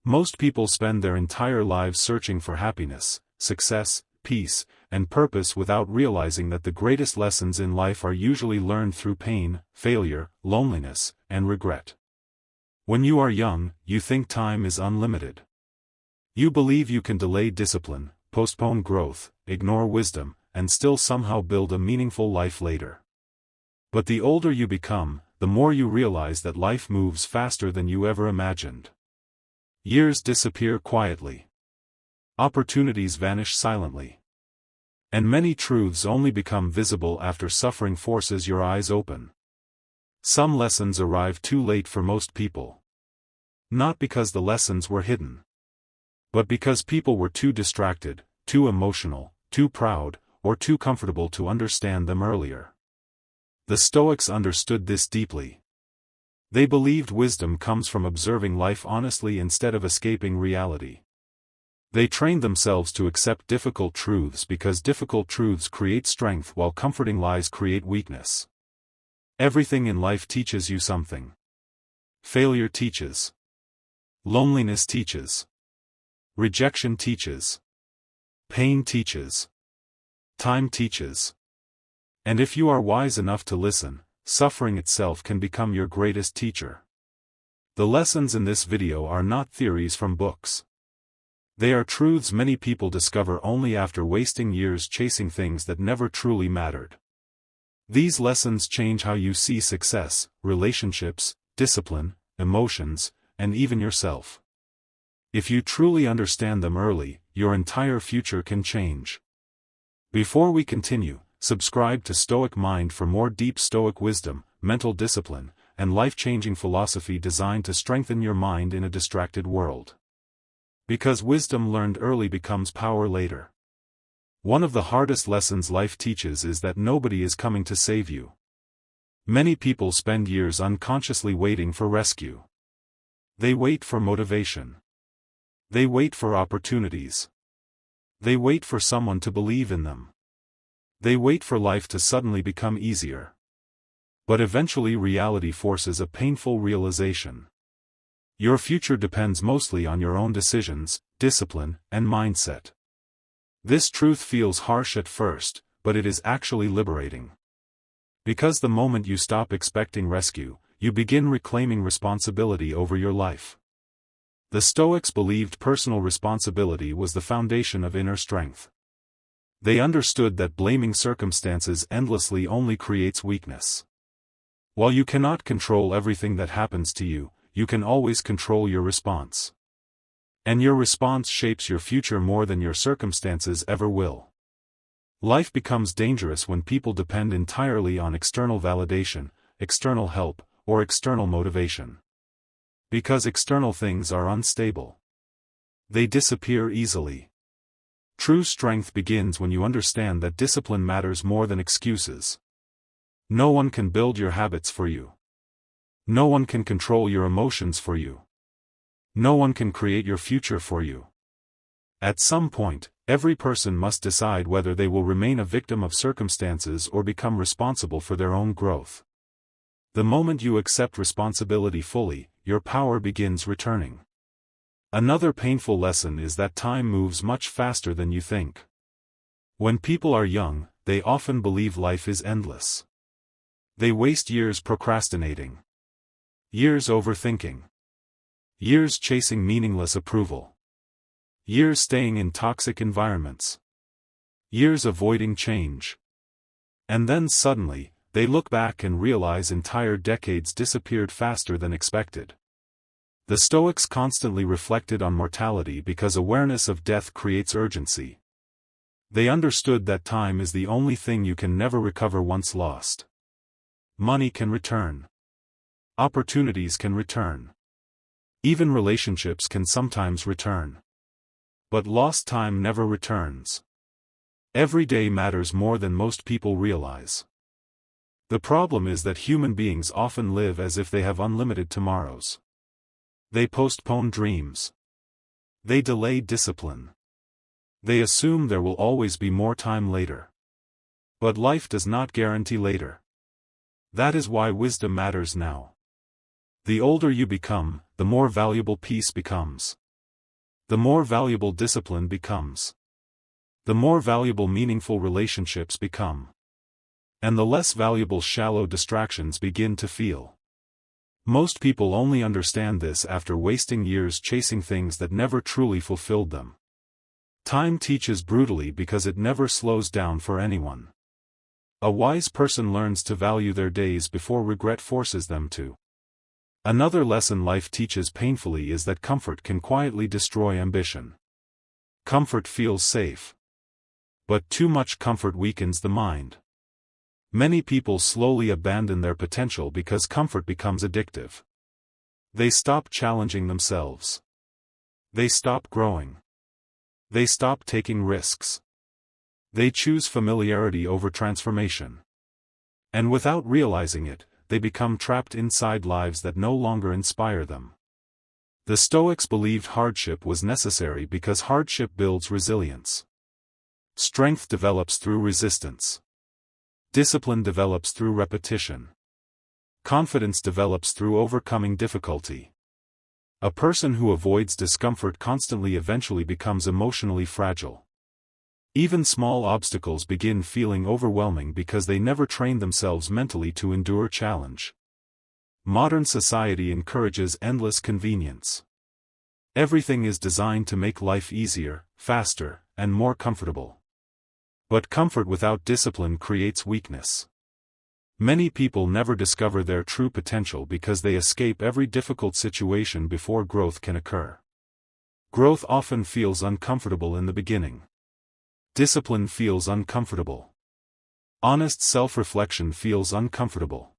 Most people spend their entire lives searching for happiness, success, peace, and purpose without realizing that the greatest lessons in life are usually learned through pain, failure, loneliness, and regret. When you are young, you think time is unlimited. You believe you can delay discipline, postpone growth, ignore wisdom, and still somehow build a meaningful life later. But the older you become, the more you realize that life moves faster than you ever imagined. Years disappear quietly. Opportunities vanish silently. And many truths only become visible after suffering forces your eyes open. Some lessons arrive too late for most people. Not because the lessons were hidden, but because people were too distracted, too emotional, too proud, or too comfortable to understand them earlier. The Stoics understood this deeply. They believed wisdom comes from observing life honestly instead of escaping reality. They trained themselves to accept difficult truths because difficult truths create strength while comforting lies create weakness. Everything in life teaches you something. Failure teaches. Loneliness teaches. Rejection teaches. Pain teaches. Time teaches. And if you are wise enough to listen, suffering itself can become your greatest teacher. The lessons in this video are not theories from books. They are truths many people discover only after wasting years chasing things that never truly mattered. These lessons change how you see success, relationships, discipline, emotions, and even yourself. If you truly understand them early, your entire future can change. Before we continue, subscribe to Stoic Mind for more deep Stoic wisdom, mental discipline, and life-changing philosophy designed to strengthen your mind in a distracted world. Because wisdom learned early becomes power later. One of the hardest lessons life teaches is that nobody is coming to save you. Many people spend years unconsciously waiting for rescue. They wait for motivation. They wait for opportunities. They wait for someone to believe in them. They wait for life to suddenly become easier. But eventually reality forces a painful realization. Your future depends mostly on your own decisions, discipline, and mindset. This truth feels harsh at first, but it is actually liberating. Because the moment you stop expecting rescue, you begin reclaiming responsibility over your life. The Stoics believed personal responsibility was the foundation of inner strength. They understood that blaming circumstances endlessly only creates weakness. While you cannot control everything that happens to you, you can always control your response. And your response shapes your future more than your circumstances ever will. Life becomes dangerous when people depend entirely on external validation, external help, or external motivation. Because external things are unstable. They disappear easily. True strength begins when you understand that discipline matters more than excuses. No one can build your habits for you. No one can control your emotions for you. No one can create your future for you. At some point, every person must decide whether they will remain a victim of circumstances or become responsible for their own growth. The moment you accept responsibility fully, your power begins returning. Another painful lesson is that time moves much faster than you think. When people are young, they often believe life is endless. They waste years procrastinating. Years overthinking. Years chasing meaningless approval. Years staying in toxic environments. Years avoiding change. And then suddenly, they look back and realize entire decades disappeared faster than expected. The Stoics constantly reflected on mortality because awareness of death creates urgency. They understood that time is the only thing you can never recover once lost. Money can return. Opportunities can return. Even relationships can sometimes return. But lost time never returns. Every day matters more than most people realize. The problem is that human beings often live as if they have unlimited tomorrows. They postpone dreams. They delay discipline. They assume there will always be more time later. But life does not guarantee later. That is why wisdom matters now. The older you become, the more valuable peace becomes. the more valuable discipline becomes. The more valuable meaningful relationships become. And the less valuable shallow distractions begin to feel. Most people only understand this after wasting years chasing things that never truly fulfilled them. Time teaches brutally because it never slows down for anyone. A wise person learns to value their days before regret forces them to. Another lesson life teaches painfully is that comfort can quietly destroy ambition. Comfort feels safe. But too much comfort weakens the mind. Many people slowly abandon their potential because comfort becomes addictive. They stop challenging themselves. They stop growing. They stop taking risks. They choose familiarity over transformation. And without realizing it, they become trapped inside lives that no longer inspire them. The Stoics believed hardship was necessary because hardship builds resilience. Strength develops through resistance. Discipline develops through repetition. Confidence develops through overcoming difficulty. A person who avoids discomfort constantly eventually becomes emotionally fragile. Even small obstacles begin feeling overwhelming because they never train themselves mentally to endure challenge. Modern society encourages endless convenience. Everything is designed to make life easier, faster, and more comfortable. But comfort without discipline creates weakness. Many people never discover their true potential because they escape every difficult situation before growth can occur. Growth often feels uncomfortable in the beginning. Discipline feels uncomfortable. Honest self-reflection feels uncomfortable.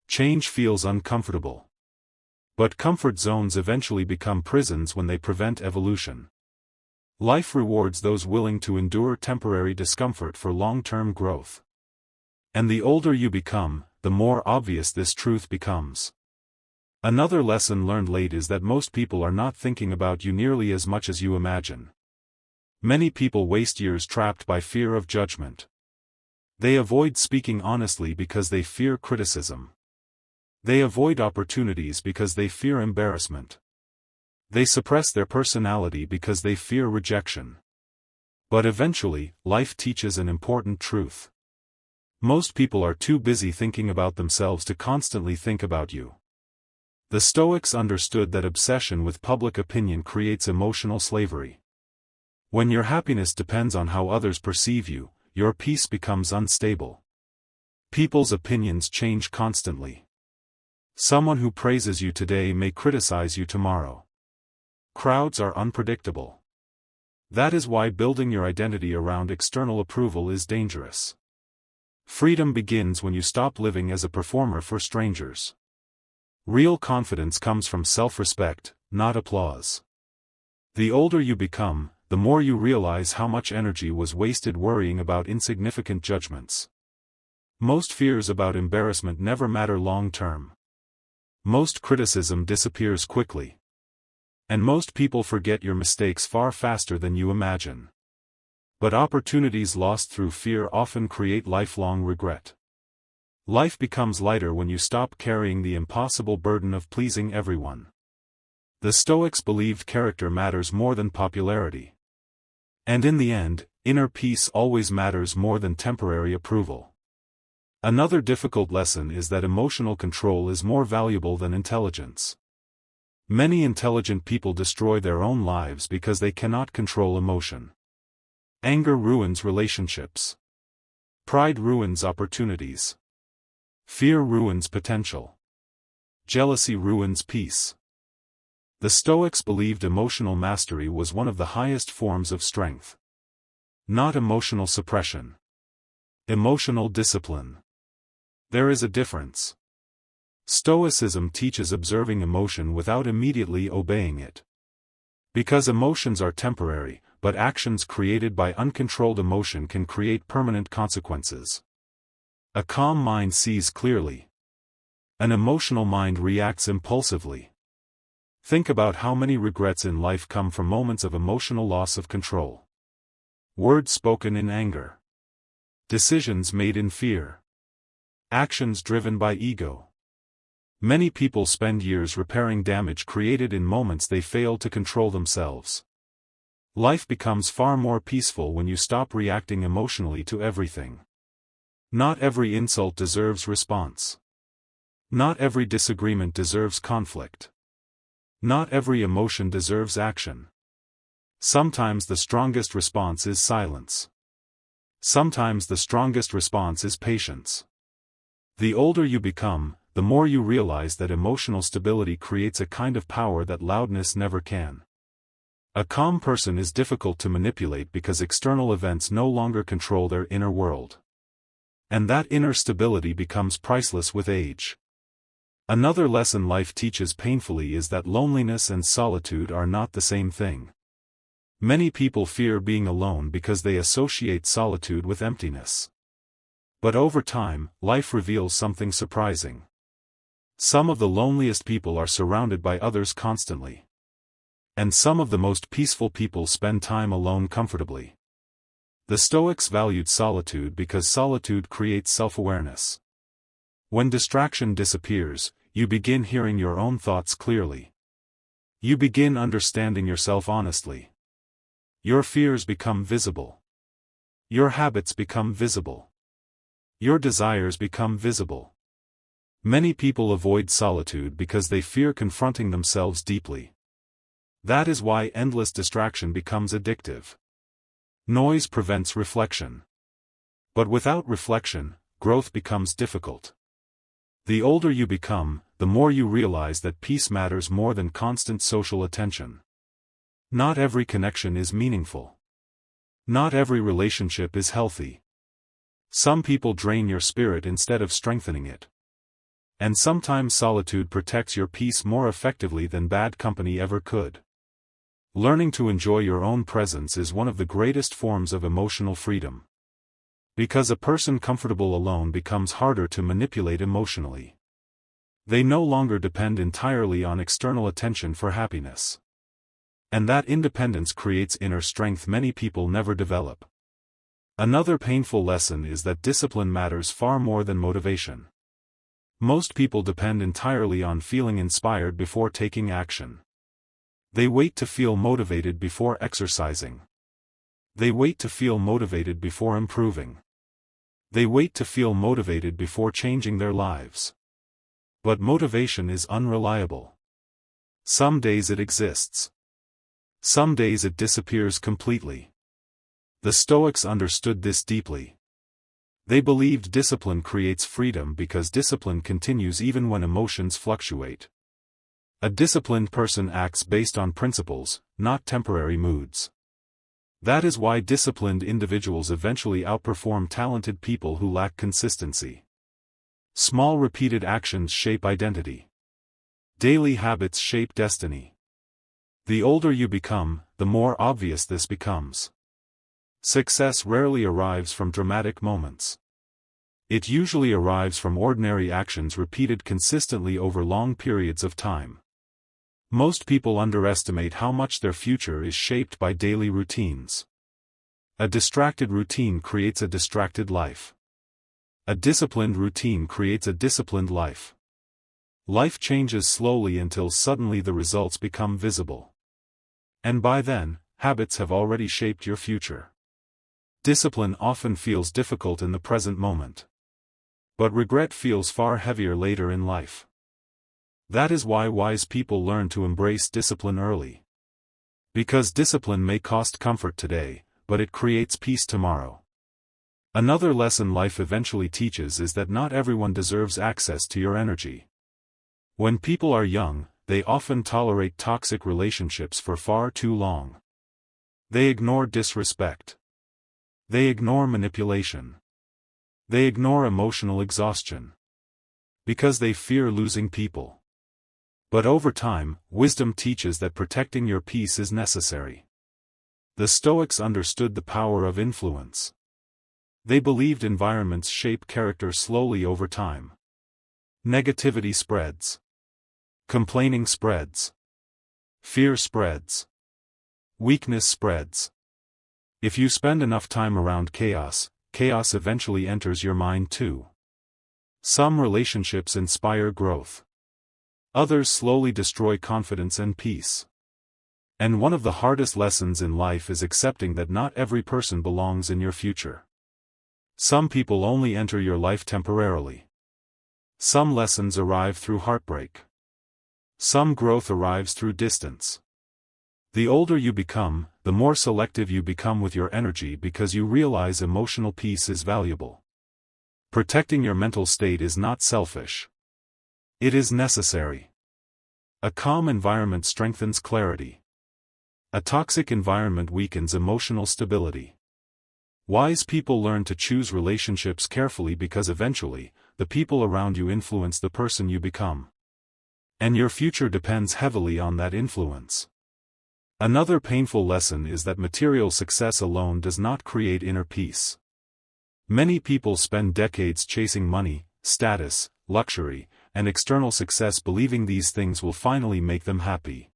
Change feels uncomfortable. But comfort zones eventually become prisons when they prevent evolution. Life rewards those willing to endure temporary discomfort for long-term growth. And the older you become, the more obvious this truth becomes. Another lesson learned late is that most people are not thinking about you nearly as much as you imagine. Many people waste years trapped by fear of judgment. They avoid speaking honestly because they fear criticism. They avoid opportunities because they fear embarrassment. They suppress their personality because they fear rejection. But eventually, life teaches an important truth. Most people are too busy thinking about themselves to constantly think about you. The Stoics understood that obsession with public opinion creates emotional slavery. When your happiness depends on how others perceive you, your peace becomes unstable. People's opinions change constantly. Someone who praises you today may criticize you tomorrow. Crowds are unpredictable. That is why building your identity around external approval is dangerous. Freedom begins when you stop living as a performer for strangers. Real confidence comes from self-respect, not applause. The older you become, the more you realize how much energy was wasted worrying about insignificant judgments. Most fears about embarrassment never matter long-term. Most criticism disappears quickly. And most people forget your mistakes far faster than you imagine. But opportunities lost through fear often create lifelong regret. Life becomes lighter when you stop carrying the impossible burden of pleasing everyone. The Stoics believed character matters more than popularity. And in the end, inner peace always matters more than temporary approval. Another difficult lesson is that emotional control is more valuable than intelligence. Many intelligent people destroy their own lives because they cannot control emotion. Anger ruins relationships. Pride ruins opportunities. Fear ruins potential. Jealousy ruins peace. The Stoics believed emotional mastery was one of the highest forms of strength. Not emotional suppression. Emotional discipline. There is a difference. Stoicism teaches observing emotion without immediately obeying it. Because emotions are temporary, but actions created by uncontrolled emotion can create permanent consequences. A calm mind sees clearly. An emotional mind reacts impulsively. Think about how many regrets in life come from moments of emotional loss of control. Words spoken in anger. Decisions made in fear. Actions driven by ego. Many people spend years repairing damage created in moments they failed to control themselves. Life becomes far more peaceful when you stop reacting emotionally to everything. Not every insult deserves response. Not every disagreement deserves conflict. Not every emotion deserves action. Sometimes the strongest response is silence. Sometimes the strongest response is patience. The older you become, the more you realize that emotional stability creates a kind of power that loudness never can. A calm person is difficult to manipulate because external events no longer control their inner world. And that inner stability becomes priceless with age. Another lesson life teaches painfully is that loneliness and solitude are not the same thing. Many people fear being alone because they associate solitude with emptiness. But over time, life reveals something surprising. Some of the loneliest people are surrounded by others constantly. And some of the most peaceful people spend time alone comfortably. The Stoics valued solitude because solitude creates self-awareness. When distraction disappears, you begin hearing your own thoughts clearly. You begin understanding yourself honestly. Your fears become visible. Your habits become visible. Your desires become visible. Many people avoid solitude because they fear confronting themselves deeply. That is why endless distraction becomes addictive. Noise prevents reflection. But without reflection, growth becomes difficult. The older you become, the more you realize that peace matters more than constant social attention. Not every connection is meaningful. Not every relationship is healthy. Some people drain your spirit instead of strengthening it. And sometimes solitude protects your peace more effectively than bad company ever could. Learning to enjoy your own presence is one of the greatest forms of emotional freedom. Because a person comfortable alone becomes harder to manipulate emotionally. They no longer depend entirely on external attention for happiness. And that independence creates inner strength many people never develop. Another painful lesson is that discipline matters far more than motivation. Most people depend entirely on feeling inspired before taking action. They wait to feel motivated before exercising. They wait to feel motivated before improving. They wait to feel motivated before changing their lives. But motivation is unreliable. Some days it exists. Some days it disappears completely. The Stoics understood this deeply. They believed discipline creates freedom because discipline continues even when emotions fluctuate. A disciplined person acts based on principles, not temporary moods. That is why disciplined individuals eventually outperform talented people who lack consistency. Small repeated actions shape identity. Daily habits shape destiny. The older you become, the more obvious this becomes. Success rarely arrives from dramatic moments. It usually arrives from ordinary actions repeated consistently over long periods of time. Most people underestimate how much their future is shaped by daily routines. A distracted routine creates a distracted life. A disciplined routine creates a disciplined life. Life changes slowly until suddenly the results become visible. And by then, habits have already shaped your future. Discipline often feels difficult in the present moment. But regret feels far heavier later in life. That is why wise people learn to embrace discipline early. Because discipline may cost comfort today, but it creates peace tomorrow. Another lesson life eventually teaches is that not everyone deserves access to your energy. When people are young, they often tolerate toxic relationships for far too long. They ignore disrespect. They ignore manipulation. They ignore emotional exhaustion. Because they fear losing people. But over time, wisdom teaches that protecting your peace is necessary. The Stoics understood the power of influence. They believed environments shape character slowly over time. Negativity spreads. Complaining spreads. Fear spreads. Weakness spreads. If you spend enough time around chaos, chaos eventually enters your mind too. Some relationships inspire growth. Others slowly destroy confidence and peace. And one of the hardest lessons in life is accepting that not every person belongs in your future. Some people only enter your life temporarily. Some lessons arrive through heartbreak. Some growth arrives through distance. The older you become, the more selective you become with your energy because you realize emotional peace is valuable. Protecting your mental state is not selfish. It is necessary. A calm environment strengthens clarity. A toxic environment weakens emotional stability. Wise people learn to choose relationships carefully because eventually, the people around you influence the person you become. And your future depends heavily on that influence. Another painful lesson is that material success alone does not create inner peace. Many people spend decades chasing money, status, luxury, and external success believing these things will finally make them happy.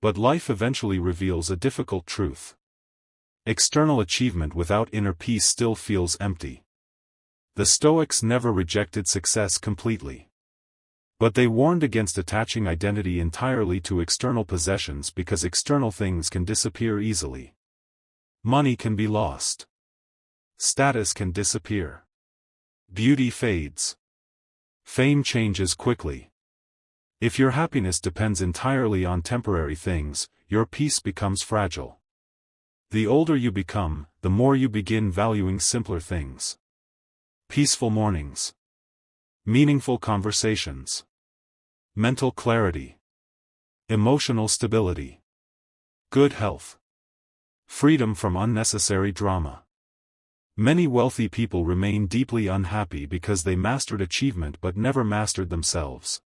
But life eventually reveals a difficult truth. External achievement without inner peace still feels empty. The Stoics never rejected success completely. But they warned against attaching identity entirely to external possessions because external things can disappear easily. Money can be lost. Status can disappear. Beauty fades. Fame changes quickly. If your happiness depends entirely on temporary things, your peace becomes fragile. The older you become, the more you begin valuing simpler things. Peaceful mornings. Meaningful conversations. Mental clarity. Emotional stability. Good health. Freedom from unnecessary drama. Many wealthy people remain deeply unhappy because they mastered achievement but never mastered themselves.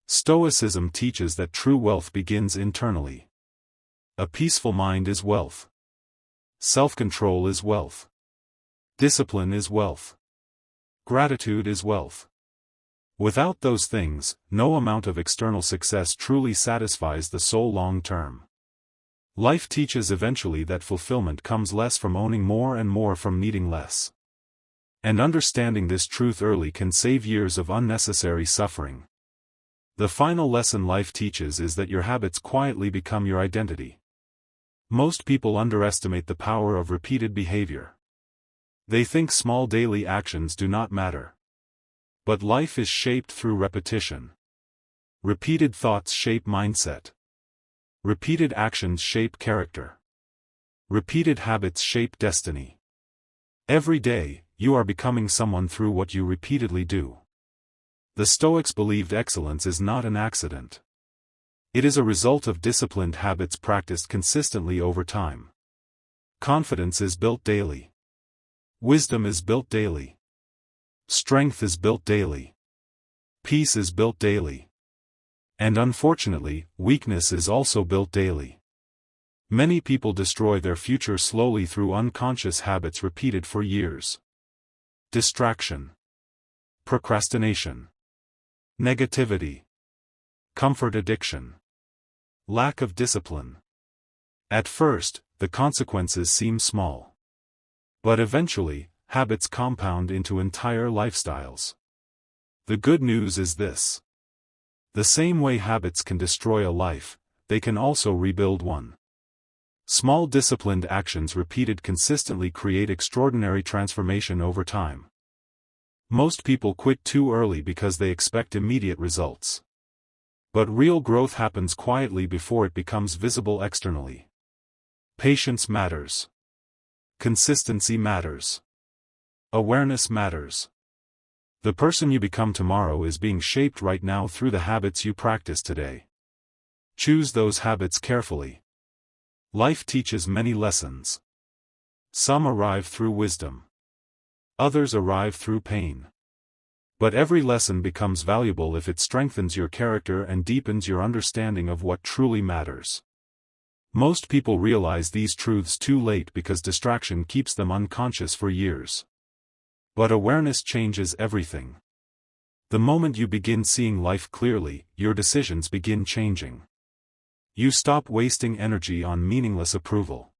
Stoicism teaches that true wealth begins internally. A peaceful mind is wealth. Self-control is wealth. Discipline is wealth. Gratitude is wealth. Without those things, no amount of external success truly satisfies the soul long term. Life teaches eventually that fulfillment comes less from owning more and more from needing less. And understanding this truth early can save years of unnecessary suffering. The final lesson life teaches is that your habits quietly become your identity. Most people underestimate the power of repeated behavior. They think small daily actions do not matter. But life is shaped through repetition. Repeated thoughts shape mindset. Repeated actions shape character. Repeated habits shape destiny. Every day, you are becoming someone through what you repeatedly do. The Stoics believed excellence is not an accident. It is a result of disciplined habits practiced consistently over time. Confidence is built daily. Wisdom is built daily. Strength is built daily. Peace is built daily. And unfortunately, weakness is also built daily. Many people destroy their future slowly through unconscious habits repeated for years. Distraction. Procrastination. Negativity. Comfort addiction. Lack of discipline. At first, the consequences seem small. But eventually, habits compound into entire lifestyles. The good news is this. The same way habits can destroy a life, they can also rebuild one. Small disciplined actions repeated consistently create extraordinary transformation over time. Most people quit too early because they expect immediate results. But real growth happens quietly before it becomes visible externally. Patience matters. Consistency matters. Awareness matters. The person you become tomorrow is being shaped right now through the habits you practice today. Choose those habits carefully. Life teaches many lessons. Some arrive through wisdom. Others arrive through pain. But every lesson becomes valuable if it strengthens your character and deepens your understanding of what truly matters. Most people realize these truths too late because distraction keeps them unconscious for years. But awareness changes everything. The moment you begin seeing life clearly, your decisions begin changing. You stop wasting energy on meaningless approval.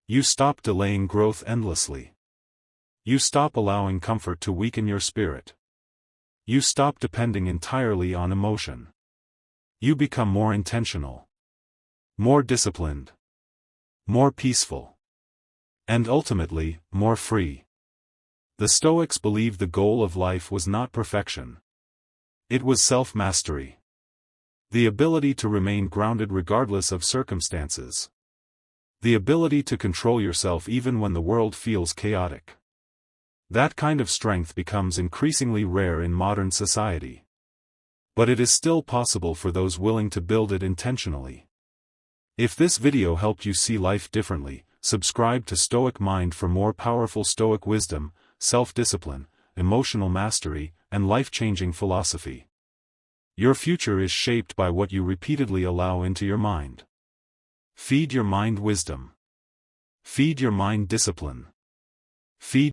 You stop delaying growth endlessly. You stop allowing comfort to weaken your spirit. You stop depending entirely on emotion. You become more intentional. more disciplined, more peaceful, and ultimately, more free. The Stoics believed the goal of life was not perfection. It was self-mastery. The ability to remain grounded regardless of circumstances. The ability to control yourself even when the world feels chaotic. That kind of strength becomes increasingly rare in modern society. But it is still possible for those willing to build it intentionally. If this video helped you see life differently, subscribe to Stoic Mind for more powerful Stoic wisdom, self-discipline, emotional mastery, and life-changing philosophy. Your future is shaped by what you repeatedly allow into your mind. Feed your mind wisdom. Feed your mind discipline. Feed